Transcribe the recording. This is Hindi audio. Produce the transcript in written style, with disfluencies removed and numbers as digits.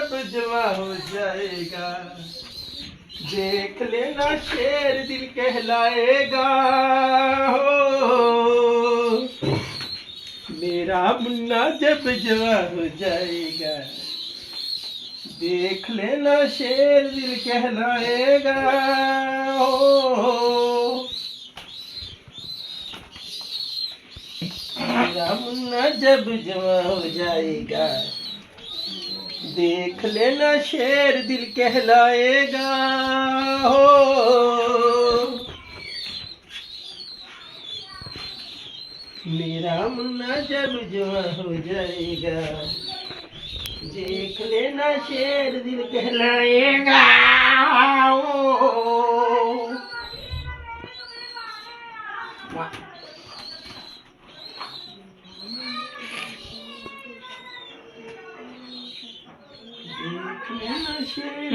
जब जवा हो जाएगा, देख लेना शेर दिल कहलाएगा। हो मेरा मुन्ना जब जवा हो जाएगा, देख लेना शेर दिल कहलाएगा। हो मेरा मुन्ना जब जवा हो जाएगा, देख लेना शेर दिल कहलाएगा। हो मेरा मुन्ना जब जवा हो जाएगा, देख लेना शेर दिल कहलाएगा। ओ देख लेना शेर